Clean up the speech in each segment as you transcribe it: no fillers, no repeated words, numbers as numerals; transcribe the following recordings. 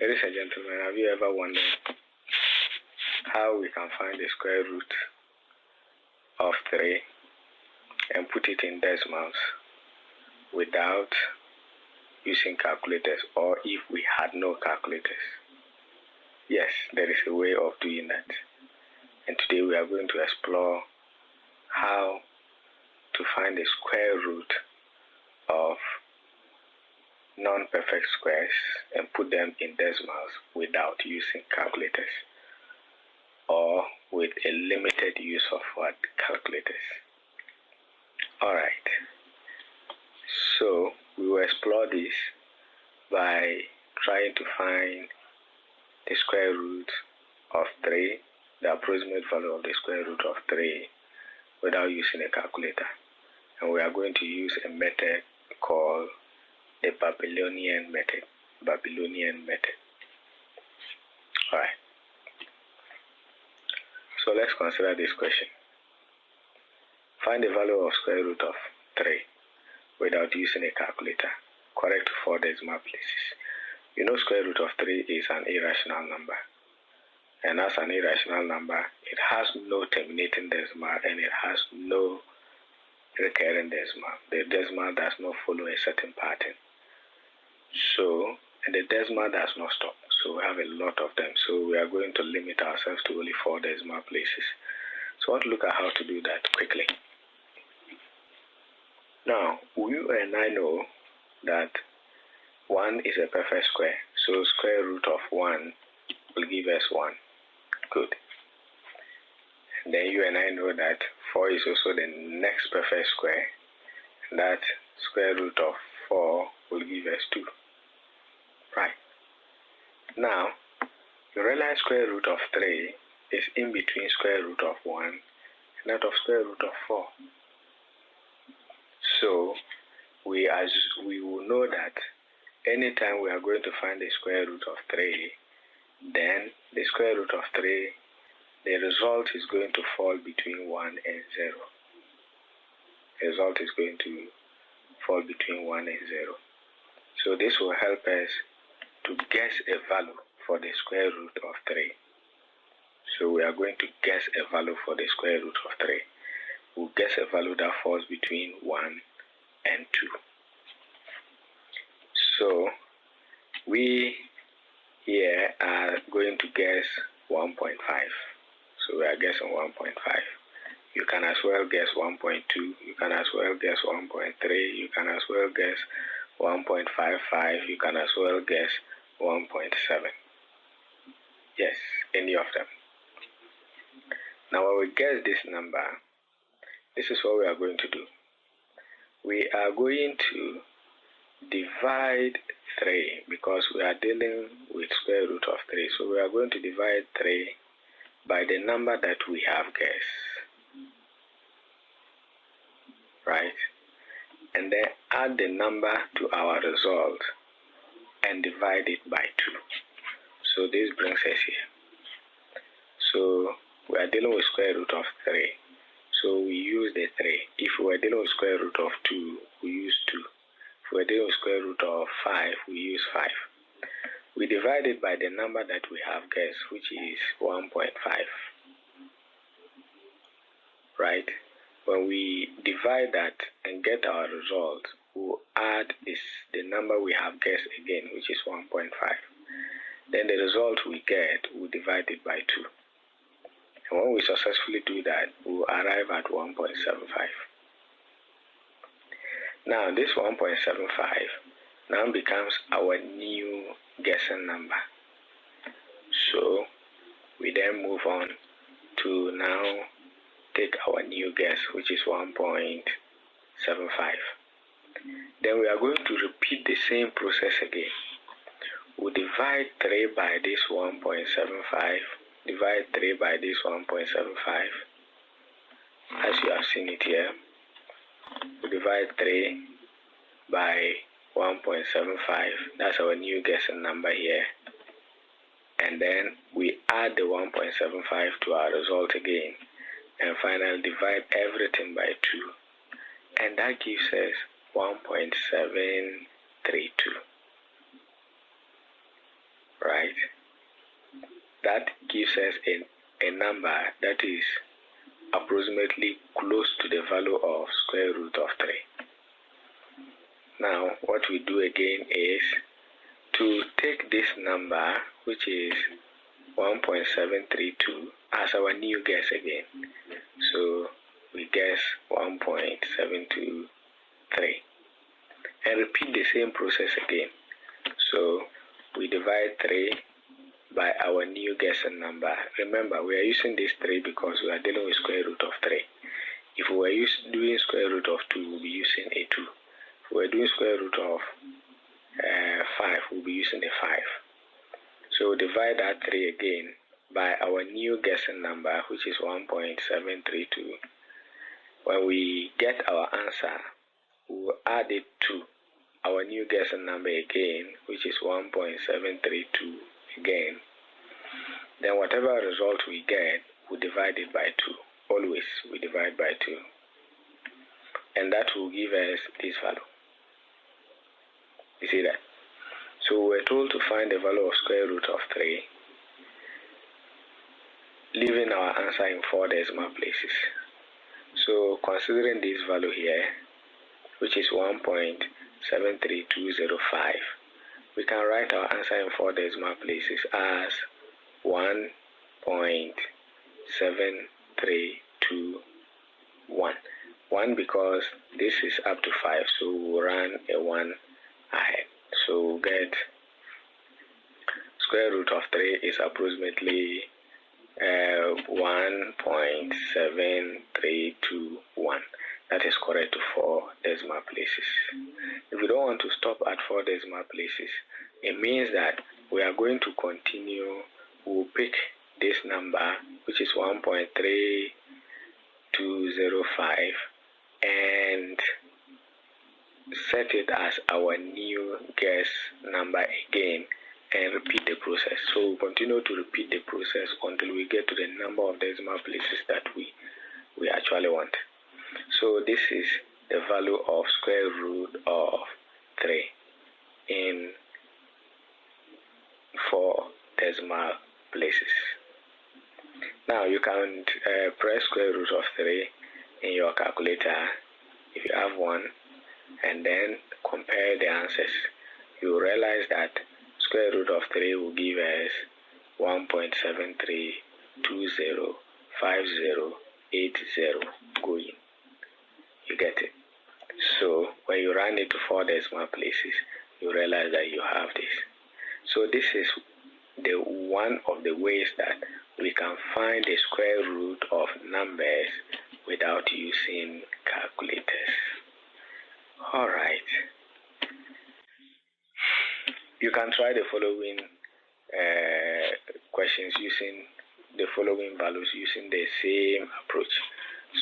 Ladies and gentlemen, have you ever wondered how we can find the square root of 3 and put it in decimals without using calculators, or if we had no calculators? Yes, there is a way of doing that. And today we are going to explore how to find the square root of non-perfect squares and put them in decimals without using calculators, or with a limited use of calculators. Alright, so we will explore this by trying to find the square root of 3, the approximate value of the square root of 3, without using a calculator. And we are going to use a method called the Babylonian method. Alright. So let's consider this question. Find the value of square root of 3 without using a calculator. Correct 4 decimal places. You know, square root of 3 is an irrational number. And as an irrational number, it has no terminating decimal and it has no recurring decimal. The decimal does not follow a certain pattern. So, and the decimal does not stop. So we have a lot of them. So we are going to limit ourselves to only 4 decimal places. So I want to look at how to do that quickly. Now, you and I know that 1 is a perfect square. So square root of 1 will give us 1. Good. And then you and I know that 4 is also the next perfect square. And that square root of 4 will give us 2. Right. Now, you realize square root of 3 is in between square root of 1 and that of square root of 4. So, we will know that anytime we are going to find the square root of 3, then the square root of 3, the result is going to fall between 1 and 0. The result is going to fall between 1 and 0. So this will help us to guess a value for the square root of 3. So we are going to guess a value for the square root of 3. We'll guess a value that falls between 1 and 2. So we here are going to guess 1.5. So we are guessing 1.5. You can as well guess 1.2. You can as well guess 1.3. You can as well guess 1.55. You can as well guess 1.7. Yes, any of them. Now when we guess this number, this is what we are going to do. We are going to divide 3 because we are dealing with square root of 3. So we are going to divide 3 by the number that we have guessed. Right? And then add the number to our result and divide it by 2. So this brings us here. So we are dealing with square root of 3. So we use the 3. If we are dealing with square root of 2, we use 2. If we are dealing with square root of 5, we use 5. We divide it by the number that we have guessed, which is 1.5. Right? When we divide that and get our result, we'll add the number we have guessed again, which is 1.5. Then the result we get, we'll divide it by 2. And when we successfully do that, we'll arrive at 1.75. Now this 1.75 now becomes our new guessing number. So we then move on to now take our new guess, which is 1.75. Then we are going to repeat the same process again. We'll divide 3 by this 1.75, divide 3 by this 1.75, as you have seen it here. We divide 3 by 1.75, that's our new guessing number here. And then we add the 1.75 to our result again. And finally divide everything by 2. And that gives us 1.732. right? That gives us a number that is approximately close to the value of square root of 3. Now, what we do again is to take this number, which is 1.732, as our new guess again. So we guess 1.723 and repeat the same process again. So we divide 3 by our new guessing number. Remember, we are using this 3 because we are dealing with square root of 3. If we were doing square root of 2, we'll be using a 2. If we were doing square root of 5, we'll be using a 5. So divide that 3 again by our new guessing number, which is 1.732. When we get our answer, we'll add it to our new guessing number again, which is 1.732 again. Then whatever result we get, we divide it by 2. Always we divide by 2. And that will give us this value. You see that? So we're told to find the value of square root of 3, leaving our answer in 4 decimal places. So considering this value here, which is 1.73205, we can write our answer in 4 decimal places as 1.7321. 1 because this is up to 5, so we'll run a 1 ahead. So we'll get square root of 3 is approximately 1.7321. That is correct to 4 decimal places. If we don't want to stop at 4 decimal places, it means that we are going to continue. We'll pick this number, which is 1.3205, and set it as our new guess number again and repeat the process. So we'll continue to repeat the process until we get to the number of decimal places that we actually want. So this is the value of square root of 3 in 4 decimal places. Now you can press square root of 3 in your calculator if you have one, and then compare the answers. You realize that square root of 3 will give us 1.73205080 going. You get it? So when you run it to 4 decimal places, you realize that you have this. So this is the one of the ways that we can find the square root of numbers without using calculators. All right. You can try the following questions using the following values using the same approach.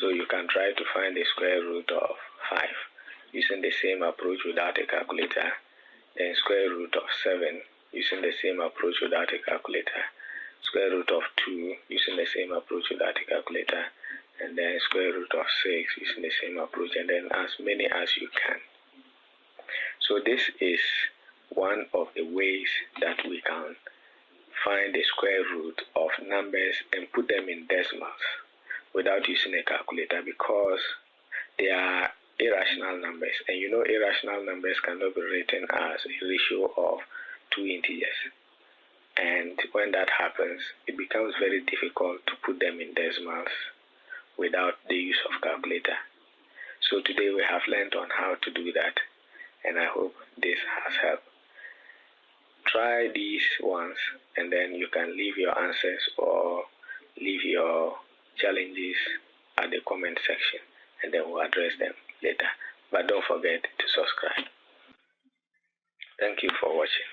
So you can try to find the square root of 5 using the same approach without a calculator. Then square root of 7 using the same approach without a calculator. Square root of 2 using the same approach without a calculator. And then square root of 6 using the same approach, and then as many as you can. So this is one of the ways that we can find the square root of numbers and put them in decimals without using a calculator, because they are irrational numbers, and you know irrational numbers cannot be written as a ratio of 2 integers. And when that happens, it becomes very difficult to put them in decimals without the use of calculator. So today we have learned on how to do that, and I hope this has helped. Try these ones, and then you can leave your answers or leave your challenges at the comment section, and then we'll address them later. But don't forget to subscribe. Thank you for watching.